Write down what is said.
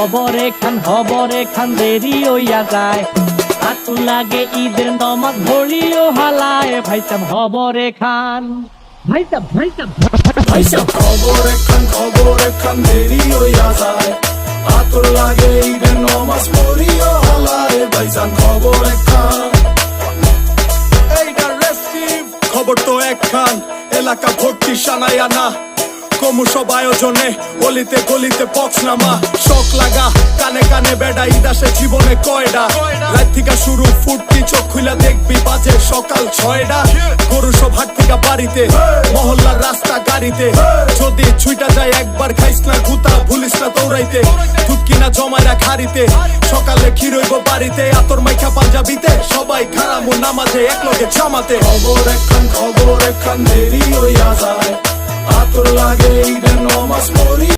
হবরে খান দেরি হইয়া যায়। আতুর লাগে ঈদের নমাজ ভরিও হালায়, ভাইসাব হবরে খান, ভাইসাব খবরে খান দেরি হইয়া যায়। আতর লাগে ঈদের নমাজ পড়িও হালায়, ভাইজান খবরে খান। এইটা রেস্টিভ খবর তো একখান, এলাকা ভর্তি সানায় আনা। কমু সব আয়োজনে গলিতে গলিতে পক্স নামা। শখ লাগা কানে কানে বেড়া, ঈদ আসে জীবনে কয়ডা। রাত থেকে শুরু ফুটতি, চোখ খুলা দেখবি বাজে সকাল 6টা। গরু সব হাট থেকে বাড়িতে, মহল্লার রাস্তা গাড়িতে। যদি ছুইটা যায় একবার খাইস না গুতা, ভুলিস না দৌড়াইতে। দুধ কিনা জমায় রাখ হাড়িতে, সকালে ক্ষীর হইব বাড়িতে। আতর মাইখা পাঞ্জাবিতে, সবাই খারামু নামাজে একলগে জামাতে। খবর একখান দেরি হইয়া যায়। আতর লাগে ঈদের নমাজ পড়ি।